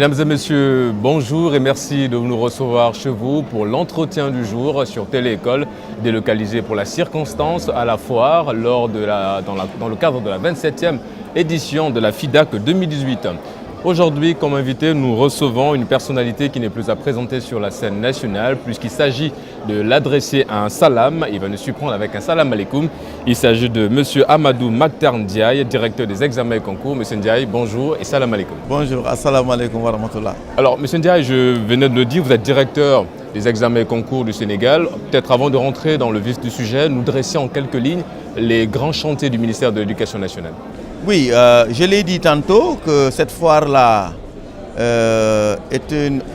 Mesdames et messieurs, bonjour et merci de nous recevoir chez vous pour l'entretien du jour sur Téléécole, délocalisé pour la circonstance à la foire dans le cadre de la 27e édition de la FIDAK 2018. Aujourd'hui, comme invité, nous recevons une personnalité qui n'est plus à présenter sur la scène nationale puisqu'il s'agit de l'adresser un salam. Il va nous surprendre avec un salam alaikum. Il s'agit de M. Amadou Makhtar Ndiaye, directeur des examens et concours. M. Ndiaye, bonjour et salam alaikum. Bonjour, assalamu alaikum wa rahmatullah. Alors, M. Ndiaye, je venais de le dire, vous êtes directeur des examens et concours du Sénégal. Peut-être avant de rentrer dans le vif du sujet, nous dresser en quelques lignes les grands chantiers du ministère de l'Éducation nationale. Oui, je l'ai dit tantôt que cette foire-là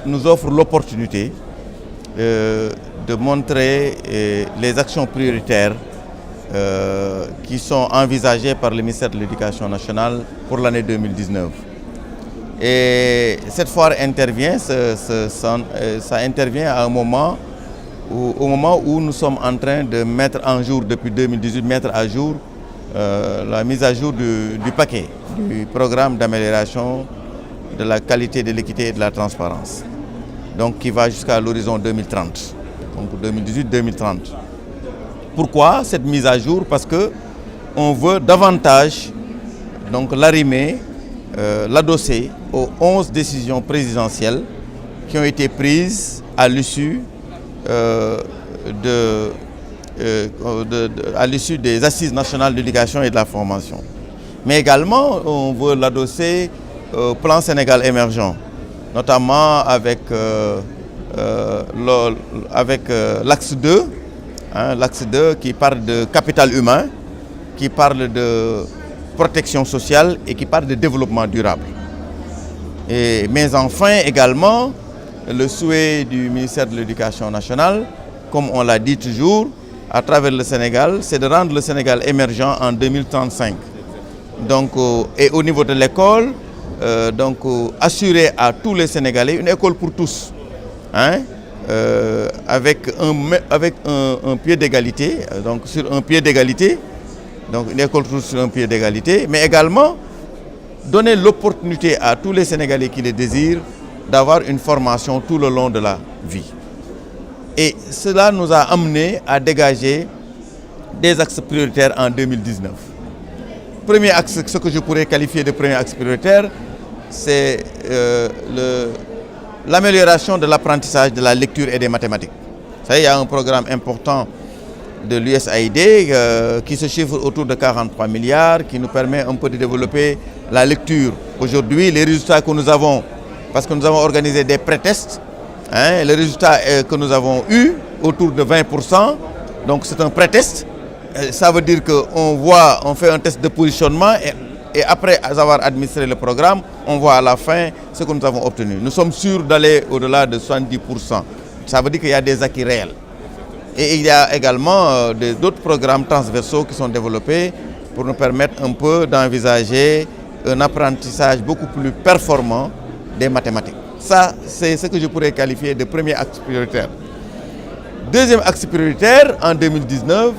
nous offre l'opportunité de montrer les actions prioritaires qui sont envisagées par le ministère de l'Éducation nationale pour l'année 2019. Et cette foire intervient, ça intervient à un moment où nous sommes en train de mettre en jour, depuis 2018, mettre à jour la mise à jour du paquet, du programme d'amélioration de la qualité, de l'équité et de la transparence. Donc qui va jusqu'à l'horizon 2030, donc 2018-2030. Pourquoi cette mise à jour? Parce qu'on veut davantage l'arrimer, l'adosser aux 11 décisions présidentielles qui ont été prises à l'issue à l'issue des Assises nationales de l'éducation et de la formation. Mais également, on veut l'adosser au plan Sénégal émergent, notamment avec l'axe 2, l'axe 2 qui parle de capital humain, qui parle de protection sociale et qui parle de développement durable. Mais enfin également, le souhait du ministère de l'Éducation nationale, comme on l'a dit toujours, à travers le Sénégal, c'est de rendre le Sénégal émergent en 2035. Donc, et au niveau de l'école, assurer à tous les Sénégalais une école pour tous, avec un pied d'égalité, donc sur un pied d'égalité, donc une école pour tous sur un pied d'égalité, mais également donner l'opportunité à tous les Sénégalais qui le désirent d'avoir une formation tout le long de la vie. Et cela nous a amené à dégager des axes prioritaires en 2019. Premier axe, ce que je pourrais qualifier de premier axe prioritaire, c'est l'amélioration de l'apprentissage de la lecture et des mathématiques. Vous savez, il y a un programme important de l'USAID qui se chiffre autour de 43 milliards, qui nous permet un peu de développer la lecture. Aujourd'hui, les résultats que nous avons, parce que nous avons organisé des pré-tests, les résultats que nous avons eus, autour de 20%, donc c'est un pré-test. Ça veut dire qu'on fait un test de positionnement et après avoir administré le programme, on voit à la fin ce que nous avons obtenu. Nous sommes sûrs d'aller au-delà de 70%. Ça veut dire qu'il y a des acquis réels. Et il y a également d'autres programmes transversaux qui sont développés pour nous permettre un peu d'envisager un apprentissage beaucoup plus performant des mathématiques. Ça, c'est ce que je pourrais qualifier de premier axe prioritaire. Deuxième axe prioritaire, en 2019,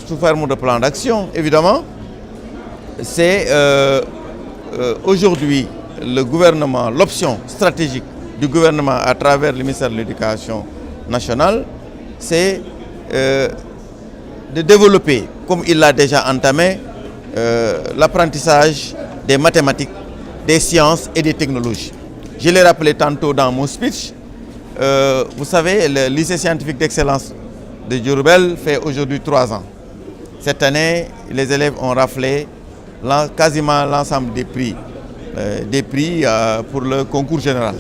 sous forme de plan d'action, évidemment, c'est aujourd'hui le gouvernement, l'option stratégique du gouvernement à travers le ministère de l'Éducation nationale, c'est de développer, comme il l'a déjà entamé, l'apprentissage des mathématiques, des sciences et des technologies. Je l'ai rappelé tantôt dans mon speech. Vous savez, le lycée scientifique d'excellence de Diourbel fait aujourd'hui 3 ans. Cette année, les élèves ont raflé quasiment l'ensemble des prix pour le concours général.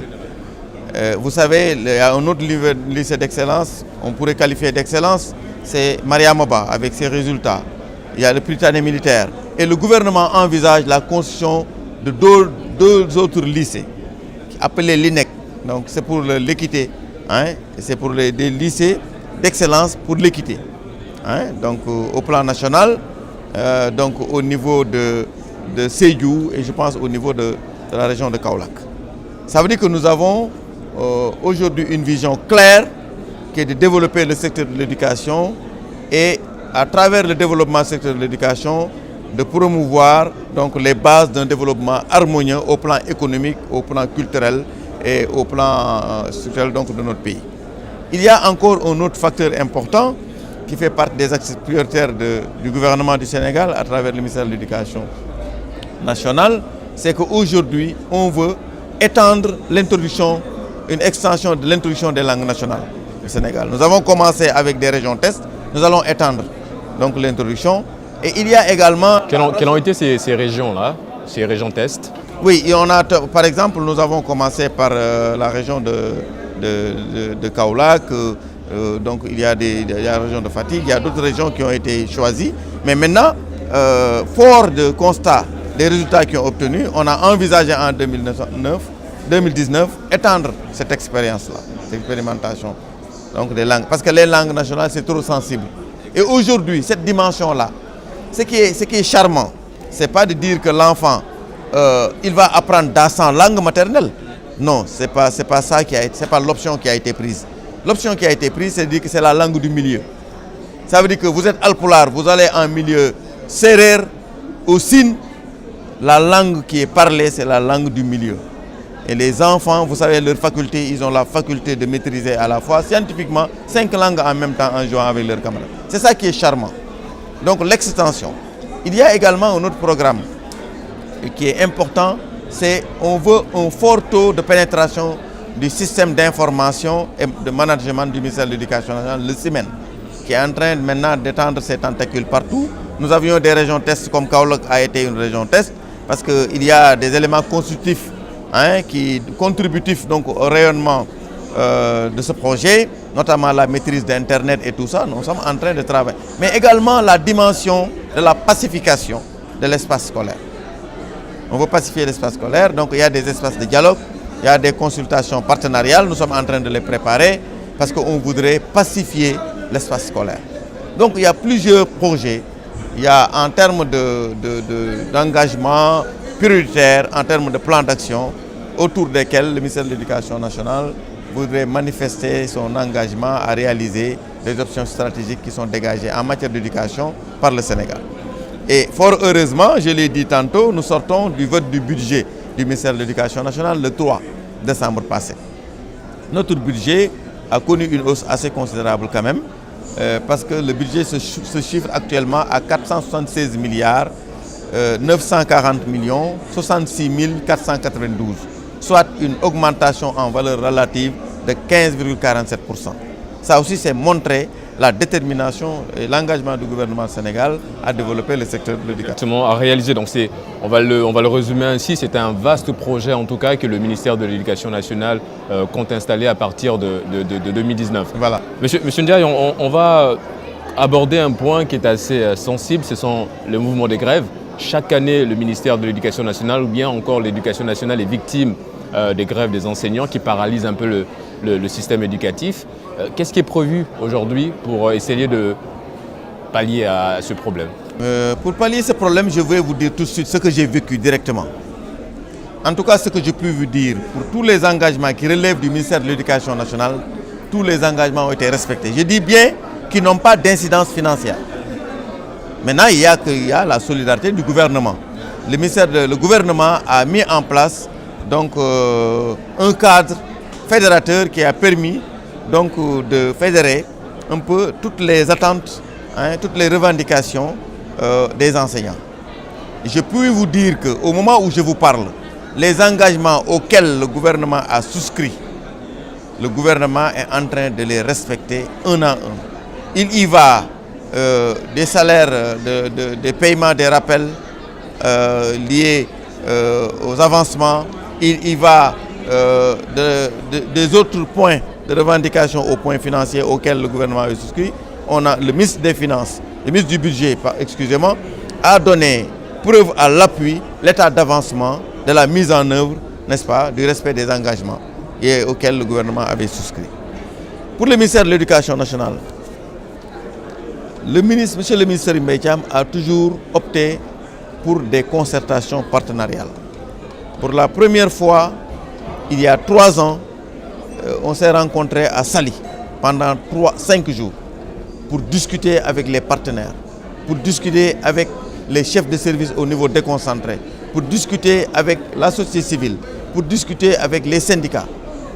Vous savez, il y a un autre lycée d'excellence, on pourrait qualifier d'excellence, c'est Mariamoba avec ses résultats. Il y a le Prytanée militaire. Et le gouvernement envisage la construction de deux autres lycées, appelés l'INEC. Donc c'est pour l'équité, c'est pour des lycées d'excellence pour l'équité. Donc au plan national, donc au niveau de Sédhiou et je pense au niveau de la région de Kaolack. Ça veut dire que nous avons aujourd'hui une vision claire qui est de développer le secteur de l'éducation et à travers le développement du secteur de l'éducation, de promouvoir donc, les bases d'un développement harmonieux au plan économique, au plan culturel et au plan structurel donc, de notre pays. Il y a encore un autre facteur important qui fait partie des axes prioritaires du gouvernement du Sénégal à travers le ministère de l'Éducation nationale, c'est qu'aujourd'hui, on veut étendre une extension de l'introduction des langues nationales du Sénégal. Nous avons commencé avec des régions tests, nous allons étendre donc l'introduction. Et il y a également... Quelles ont été ces régions-là, ces régions tests? Oui, par exemple, nous avons commencé par la région de Kaolack, donc il y a la région de Fatick, il y a d'autres régions qui ont été choisies. Mais maintenant, fort de constat des résultats qu'ils ont obtenus, on a envisagé en 2019 étendre cette expérience-là, cette expérimentation donc des langues. Parce que les langues nationales, c'est trop sensible. Et aujourd'hui, cette dimension-là, ce qui est charmant, ce n'est pas de dire que l'enfant, il va apprendre dans sa langue maternelle. Non, ce n'est pas ça c'est pas l'option qui a été prise. L'option qui a été prise, c'est de dire que c'est la langue du milieu. Ça veut dire que vous êtes alpulaar, vous allez en milieu sérère, au Sine, la langue qui est parlée, c'est la langue du milieu. Et les enfants, vous savez, leur faculté, ils ont la faculté de maîtriser à la fois scientifiquement 5 langues en même temps en jouant avec leurs camarades. C'est ça qui est charmant. Donc l'extension. Il y a également un autre programme qui est important, c'est on veut un fort taux de pénétration du système d'information et de management du ministère de l'Éducation nationale, le CIMEN, qui est en train maintenant d'étendre ses tentacules partout. Nous avions des régions tests comme Kaolack a été une région test parce qu'il y a des éléments constitutifs contributifs donc, au rayonnement de ce projet, notamment la maîtrise d'Internet et tout ça, nous sommes en train de travailler. Mais également la dimension de la pacification de l'espace scolaire. On veut pacifier l'espace scolaire, donc il y a des espaces de dialogue, il y a des consultations partenariales, nous sommes en train de les préparer parce qu'on voudrait pacifier l'espace scolaire. Donc il y a plusieurs projets, il y a en termes d'engagement prioritaire, en termes de plan d'action, autour desquels le ministère de l'Éducation nationale voudrait manifester son engagement à réaliser les options stratégiques qui sont dégagées en matière d'éducation par le Sénégal. Et fort heureusement, je l'ai dit tantôt, nous sortons du vote du budget du ministère de l'Éducation nationale le 3 décembre passé. Notre budget a connu une hausse assez considérable quand même, parce que le budget se chiffre actuellement à 476 milliards 940 millions 66 492, soit une augmentation en valeur relative de 15,47%. Ça aussi, c'est montrer la détermination et l'engagement du gouvernement sénégal à développer le secteur de l'éducation. Exactement, à réaliser. Donc on va le résumer ainsi, c'est un vaste projet en tout cas que le ministère de l'Éducation nationale compte installer à partir de 2019. Voilà. Monsieur Ndiaye, on va aborder un point qui est assez sensible, ce sont les mouvements des grèves. Chaque année, le ministère de l'Éducation nationale ou bien encore l'Éducation nationale est victime des grèves des enseignants qui paralysent un peu le système éducatif. Qu'est-ce qui est prévu aujourd'hui pour essayer de pallier à ce problème? Pour pallier ce problème, je vais vous dire tout de suite ce que j'ai vécu directement. En tout cas, ce que je peux vous dire, pour tous les engagements qui relèvent du ministère de l'Éducation nationale, tous les engagements ont été respectés. Je dis bien qu'ils n'ont pas d'incidence financière. Maintenant, il y a la solidarité du gouvernement. Le gouvernement a mis en place donc, un cadre fédérateur qui a permis donc, de fédérer un peu toutes les attentes, toutes les revendications des enseignants. Je peux vous dire qu'au moment où je vous parle, les engagements auxquels le gouvernement a souscrit, le gouvernement est en train de les respecter un à un. Il y va des salaires, des paiements des rappels liés aux avancements, il y va des autres points de revendication aux points financiers auxquels le gouvernement a souscrit. On a le ministre des Finances, le ministre du Budget, excusez-moi, a donné preuve à l'appui, l'état d'avancement de la mise en œuvre, n'est-ce pas, du respect des engagements auxquels le gouvernement avait souscrit. Pour le ministère de l'Éducation nationale, monsieur le ministre Mbaye Thiam a toujours opté pour des concertations partenariales. Pour la première fois, il y a 3 ans, on s'est rencontrés à Saly pendant 5 jours pour discuter avec les partenaires, pour discuter avec les chefs de service au niveau déconcentré, pour discuter avec la société civile, pour discuter avec les syndicats,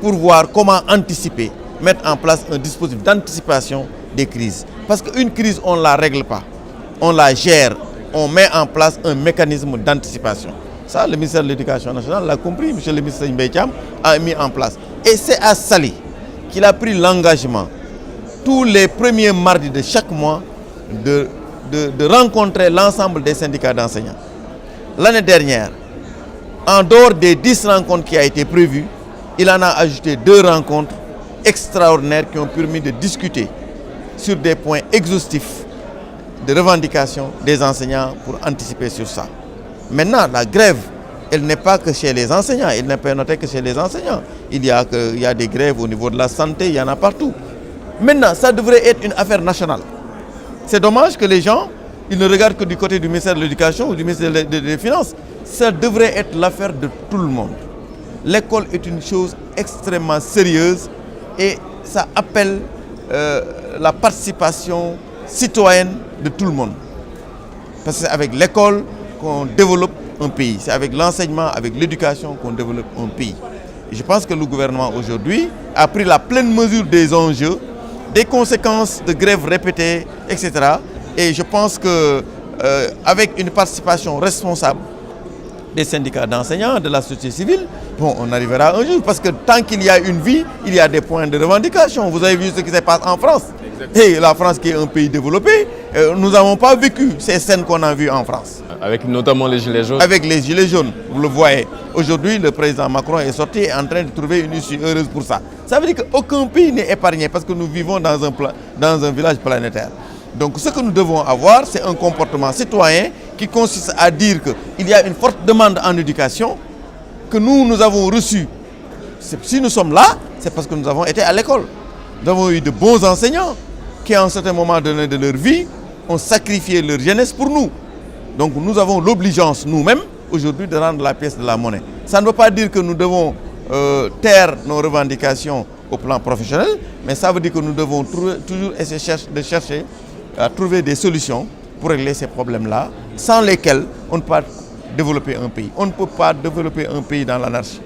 pour voir comment anticiper, mettre en place un dispositif d'anticipation des crises. Parce qu'une crise, on ne la règle pas, on la gère, on met en place un mécanisme d'anticipation. Ça, le ministère de l'Éducation nationale l'a compris, M. le ministre Mbaye Thiam a mis en place. Et c'est à Saly qu'il a pris l'engagement, tous les premiers mardis de chaque mois, de rencontrer l'ensemble des syndicats d'enseignants. L'année dernière, en dehors des 10 rencontres qui ont été prévues, il en a ajouté 2 rencontres extraordinaires qui ont permis de discuter sur des points exhaustifs de revendication des enseignants pour anticiper sur ça. Maintenant, la grève, elle n'est pas que chez les enseignants, elle n'est pas notée que chez les enseignants. Il y a des grèves au niveau de la santé, il y en a partout. Maintenant, ça devrait être une affaire nationale. C'est dommage que les gens, ils ne regardent que du côté du ministère de l'Éducation ou du ministère des Finances. Ça devrait être l'affaire de tout le monde. L'école est une chose extrêmement sérieuse et ça appelle la participation citoyenne de tout le monde. Parce que c'est avec l'école qu'on développe un pays. C'est avec l'enseignement, avec l'éducation qu'on développe un pays. Et je pense que le gouvernement aujourd'hui a pris la pleine mesure des enjeux, des conséquences de grèves répétées, etc. Et je pense qu'avec une participation responsable des syndicats d'enseignants, de la société civile, bon, on arrivera un jour. Parce que tant qu'il y a une vie, il y a des points de revendication. Vous avez vu ce qui se passe en France. Exactement. Et la France qui est un pays développé, nous n'avons pas vécu ces scènes qu'on a vues en France. Avec notamment les gilets jaunes. Avec les gilets jaunes, vous le voyez. Aujourd'hui, le président Macron est sorti et est en train de trouver une issue heureuse pour ça. Ça veut dire qu'aucun pays n'est épargné parce que nous vivons dans un village planétaire. Donc ce que nous devons avoir, c'est un comportement citoyen qui consiste à dire qu'il y a une forte demande en éducation, que nous avons reçu. Si nous sommes là, c'est parce que nous avons été à l'école. Nous avons eu de bons enseignants qui, à un certain moment donné de leur vie, ont sacrifié leur jeunesse pour nous. Donc nous avons l'obligeance nous-mêmes aujourd'hui de rendre la pièce de la monnaie. Ça ne veut pas dire que nous devons taire nos revendications au plan professionnel, mais ça veut dire que nous devons toujours essayer de chercher à trouver des solutions pour régler ces problèmes-là, sans lesquels on ne peut pas développer un pays. On ne peut pas développer un pays dans l'anarchie.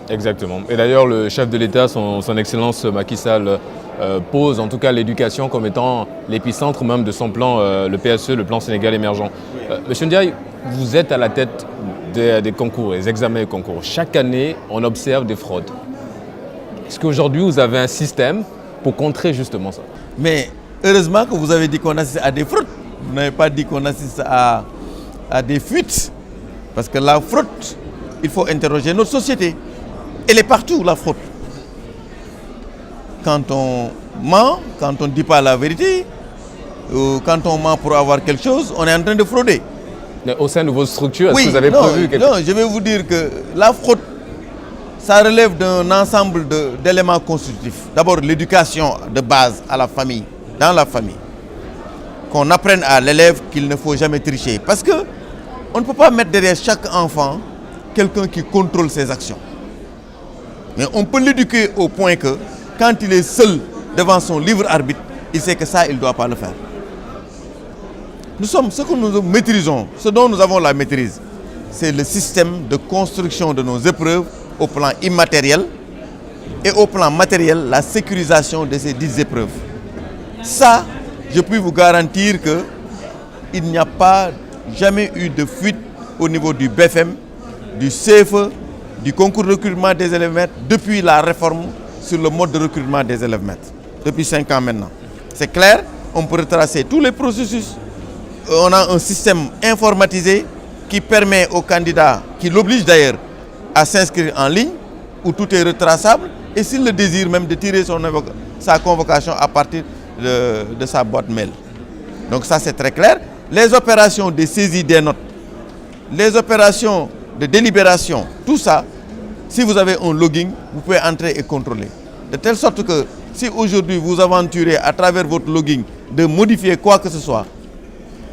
Exactement. Et d'ailleurs, le chef de l'État, son Excellence Macky Sall, pose en tout cas l'éducation comme étant l'épicentre même de son plan, le PSE, le plan Sénégal émergent. Monsieur Ndiaye, vous êtes à la tête des concours, des examens et concours. Chaque année, on observe des fraudes. Est-ce qu'aujourd'hui, vous avez un système pour contrer justement ça? Mais heureusement que vous avez dit qu'on assiste à des fraudes. Vous n'avez pas dit qu'on assiste à des fuites. Parce que la fraude, il faut interroger notre société. Elle est partout, la fraude. Quand on ment, quand on ne dit pas la vérité, ou quand on ment pour avoir quelque chose, on est en train de frauder. Mais au sein de vos structures, est-ce oui, que vous avez prévu quelque chose? Non, je vais vous dire que la fraude, ça relève d'un ensemble d'éléments constitutifs. D'abord, l'éducation de base à la famille, dans la famille. Qu'on apprenne à l'élève qu'il ne faut jamais tricher. Parce qu'on ne peut pas mettre derrière chaque enfant quelqu'un qui contrôle ses actions. Mais on peut l'éduquer au point que, quand il est seul devant son libre arbitre, il sait que ça, il ne doit pas le faire. Ce que nous maîtrisons, ce dont nous avons la maîtrise, c'est le système de construction de nos épreuves au plan immatériel et au plan matériel, la sécurisation de ces 10 épreuves. Ça, je puis vous garantir qu'il n'y a pas jamais eu de fuite au niveau du BFM, du CFE, du concours de recrutement des élèves maîtres depuis la réforme sur le mode de recrutement des élèves maîtres, depuis 5 ans maintenant. C'est clair, on peut retracer tous les processus. On a un système informatisé qui permet aux candidats, qui l'oblige d'ailleurs à s'inscrire en ligne, où tout est retraçable, et s'il le désire même de tirer sa convocation à partir de sa boîte mail. Donc ça c'est très clair. Les opérations de saisie des notes, les opérations de délibération, tout ça, si vous avez un login, vous pouvez entrer et contrôler. De telle sorte que si aujourd'hui vous aventurez à travers votre login de modifier quoi que ce soit,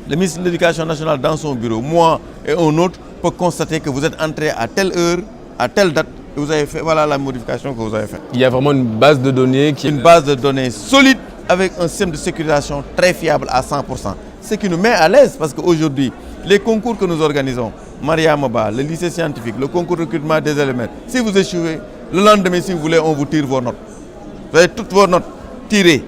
le ministre de l'Éducation nationale dans son bureau, moi et un autre, peut constater que vous êtes entré à telle heure, à telle date, et vous avez fait, voilà la modification que vous avez faite. Il y a vraiment une base de données qui est... Une base de données solide avec un système de sécurisation très fiable à 100%. Ce qui nous met à l'aise parce qu'aujourd'hui, Les concours que nous organisons, Maria Moba, le lycée scientifique, le concours de recrutement des éléments, si vous échouez, le lendemain, si vous voulez, on vous tire vos notes. Vous avez toutes vos notes tirées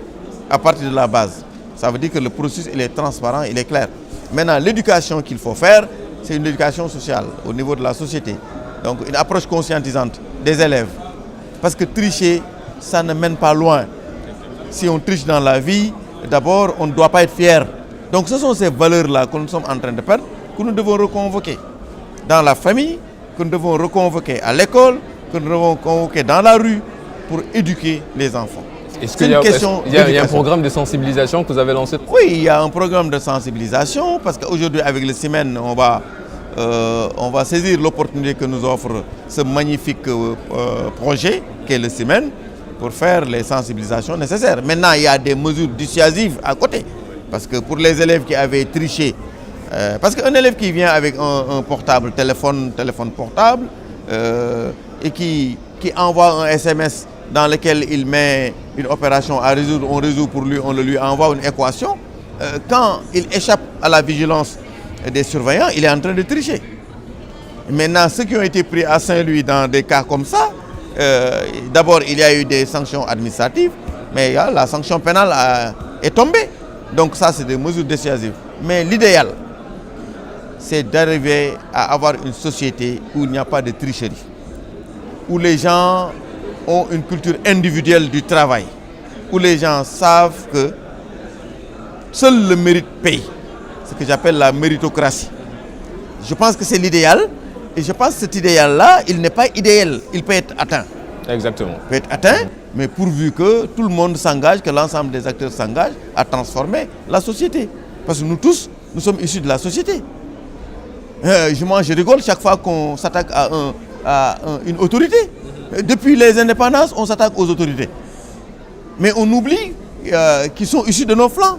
à partir de la base. Ça veut dire que le processus il est transparent, il est clair. Maintenant, l'éducation qu'il faut faire, c'est une éducation sociale au niveau de la société. Donc une approche conscientisante des élèves. Parce que tricher, ça ne mène pas loin. Si on triche dans la vie, d'abord, on ne doit pas être fier. Donc ce sont ces valeurs-là que nous sommes en train de perdre, que nous devons reconvoquer dans la famille, que nous devons reconvoquer à l'école, que nous devons convoquer dans la rue pour éduquer les enfants. Est-ce qu'il y a un programme de sensibilisation que vous avez lancé? Oui, il y a un programme de sensibilisation parce qu'aujourd'hui avec le CIMEN, on va saisir l'opportunité que nous offre ce magnifique projet qu'est le CIMEN pour faire les sensibilisations nécessaires. Maintenant, il y a des mesures dissuasives à côté parce que pour les élèves qui avaient triché, parce qu'un élève qui vient avec un portable, téléphone portable et qui envoie un SMS dans lequel il met une opération à résoudre, on résout pour lui, on le lui envoie une équation. Quand il échappe à la vigilance des surveillants, il est en train de tricher. Maintenant, ceux qui ont été pris à Saint-Louis dans des cas comme ça, d'abord il y a eu des sanctions administratives, mais la sanction pénale est tombée. Donc ça, c'est des mesures dissuasives. Mais l'idéal, c'est d'arriver à avoir une société où il n'y a pas de tricherie, où les gens ont une culture individuelle du travail, où les gens savent que seul le mérite paye, ce que j'appelle la méritocratie. Je pense que c'est l'idéal, et je pense que cet idéal-là, il n'est pas idéal, il peut être atteint. Exactement. Il peut être atteint, mais pourvu que tout le monde s'engage, que l'ensemble des acteurs s'engagent à transformer la société. Parce que nous tous, nous sommes issus de la société. Je rigole chaque fois qu'on s'attaque à une autorité. Depuis les indépendances, on s'attaque aux autorités. Mais on oublie qu'ils sont issus de nos flancs.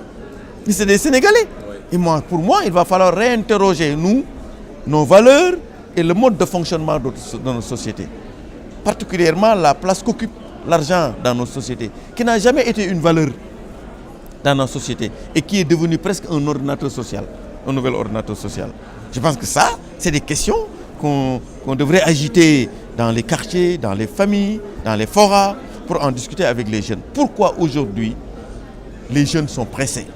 C'est des Sénégalais. Et pour moi, il va falloir réinterroger nos valeurs et le mode de fonctionnement de nos sociétés. Particulièrement la place qu'occupe l'argent dans nos sociétés, qui n'a jamais été une valeur dans nos sociétés et qui est devenu presque un ordinateur social, un nouvel ordinateur social. Je pense que ça, c'est des questions qu'on devrait agiter dans les quartiers, dans les familles, dans les forats, pour en discuter avec les jeunes. Pourquoi aujourd'hui les jeunes sont pressés?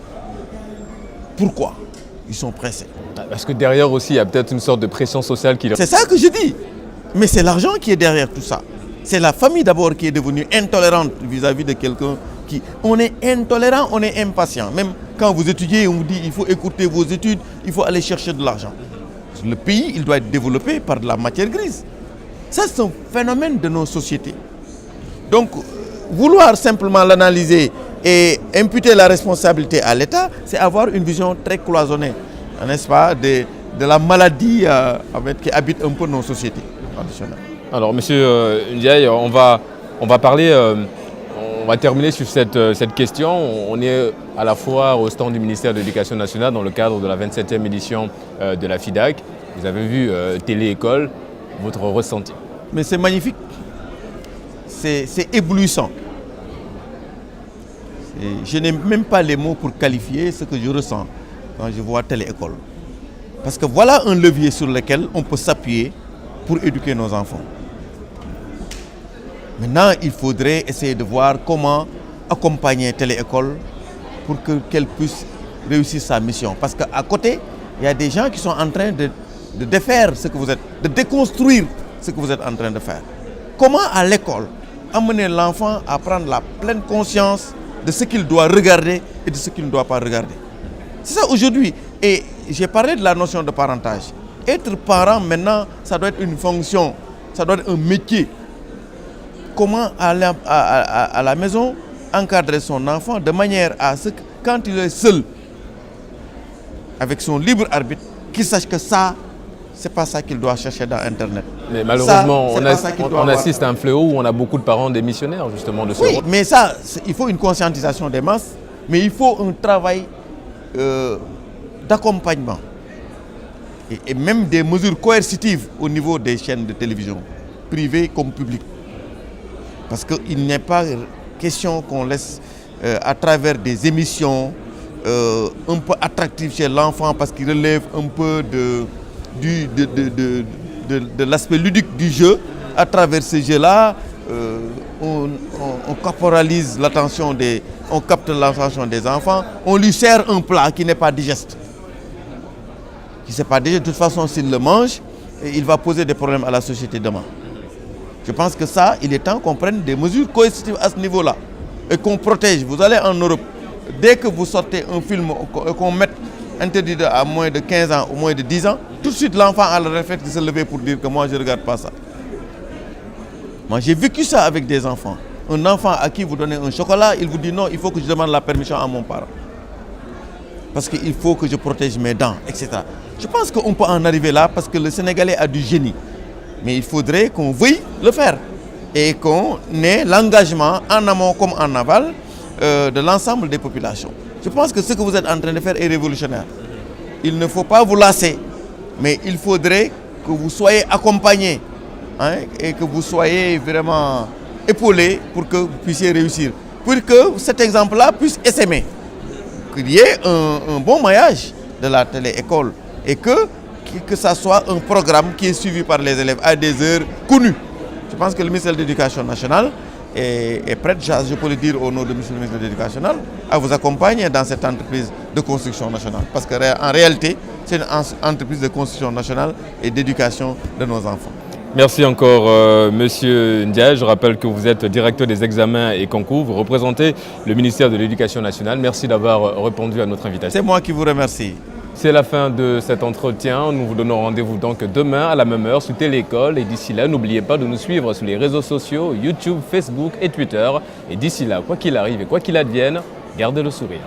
Pourquoi ils sont pressés? Parce que derrière aussi, il y a peut-être une sorte de pression sociale qui... C'est ça que je dis. Mais c'est l'argent qui est derrière tout ça. C'est la famille d'abord qui est devenue intolérante vis-à-vis de quelqu'un qui... On est intolérant, on est impatient. Même quand vous étudiez, on vous dit il faut écouter vos études, il faut aller chercher de l'argent. Le pays, il doit être développé par de la matière grise. Ça, c'est un phénomène de nos sociétés. Donc, vouloir simplement l'analyser et imputer la responsabilité à l'État, c'est avoir une vision très cloisonnée, n'est-ce pas, de la maladie qui habite un peu nos sociétés traditionnelles. Alors, Monsieur Ndiaye, on va parler, on va terminer sur cette question. On est à la fois au stand du ministère de l'Éducation nationale dans le cadre de la 27e édition de la FIDAK. Vous avez vu Télé-École, votre ressenti? Mais c'est magnifique, c'est éblouissant. Je n'ai même pas les mots pour qualifier ce que je ressens quand je vois Télé-École. Parce que voilà un levier sur lequel on peut s'appuyer pour éduquer nos enfants. Maintenant, il faudrait essayer de voir comment accompagner Télé-École pour qu'elle puisse réussir sa mission. Parce qu'à côté, il y a des gens qui sont en train de défaire ce que vous êtes, de déconstruire ce que vous êtes en train de faire. Comment à l'école amener l'enfant à prendre la pleine conscience de ce qu'il doit regarder et de ce qu'il ne doit pas regarder? C'est ça aujourd'hui. Et j'ai parlé de la notion de parentage. Être parent maintenant, ça doit être une fonction, ça doit être un métier. Comment aller à la maison encadrer son enfant de manière à ce que quand il est seul, avec son libre arbitre, qu'il sache que ça, c'est pas ça qu'il doit chercher dans Internet. Mais malheureusement, on assiste à un fléau où on a beaucoup de parents démissionnaires justement de ce rôle. Oui, mais ça, il faut une conscientisation des masses, mais il faut un travail d'accompagnement et même des mesures coercitives au niveau des chaînes de télévision, privées comme publiques. Parce qu'il n'est pas question qu'on laisse à travers des émissions un peu attractif chez l'enfant parce qu'il relève un peu de l'aspect ludique du jeu. À travers ce jeu-là, on corporalise l'attention on capte l'attention des enfants, on lui sert un plat qui n'est pas digeste. De toute façon, s'il le mange, il va poser des problèmes à la société demain. Je pense que ça, il est temps qu'on prenne des mesures coercitives à ce niveau-là et qu'on protège. Vous allez en Europe, dès que vous sortez un film qu'on mette interdit à moins de 15 ans ou moins de 10 ans, tout de suite l'enfant a le réflexe de se lever pour dire que moi je ne regarde pas ça. Moi j'ai vécu ça avec des enfants. Un enfant à qui vous donnez un chocolat, il vous dit non, il faut que je demande la permission à mon parent. Parce qu'il faut que je protège mes dents, etc. Je pense qu'on peut en arriver là parce que le Sénégalais a du génie. Mais il faudrait qu'on veuille le faire et qu'on ait l'engagement en amont comme en aval de l'ensemble des populations. Je pense que ce que vous êtes en train de faire est révolutionnaire. Il ne faut pas vous lasser, mais il faudrait que vous soyez accompagnés et que vous soyez vraiment épaulés pour que vous puissiez réussir. Pour que cet exemple-là puisse essaimer, qu'il y ait un bon maillage de la télé-école et que ça soit un programme qui est suivi par les élèves à des heures connues. Je pense que le ministère de l'Éducation nationale est prêt, je peux le dire au nom de monsieur le ministre de l'Éducation nationale, à vous accompagner dans cette entreprise de construction nationale. Parce qu'en réalité, c'est une entreprise de construction nationale et d'éducation de nos enfants. Merci encore, Monsieur Ndiaye. Je rappelle que vous êtes directeur des examens et concours. Vous représentez le ministère de l'Éducation nationale. Merci d'avoir répondu à notre invitation. C'est moi qui vous remercie. C'est la fin de cet entretien. Nous vous donnons rendez-vous donc demain à la même heure sur Téléécole. Et d'ici là, n'oubliez pas de nous suivre sur les réseaux sociaux, YouTube, Facebook et Twitter. Et d'ici là, quoi qu'il arrive et quoi qu'il advienne, gardez le sourire.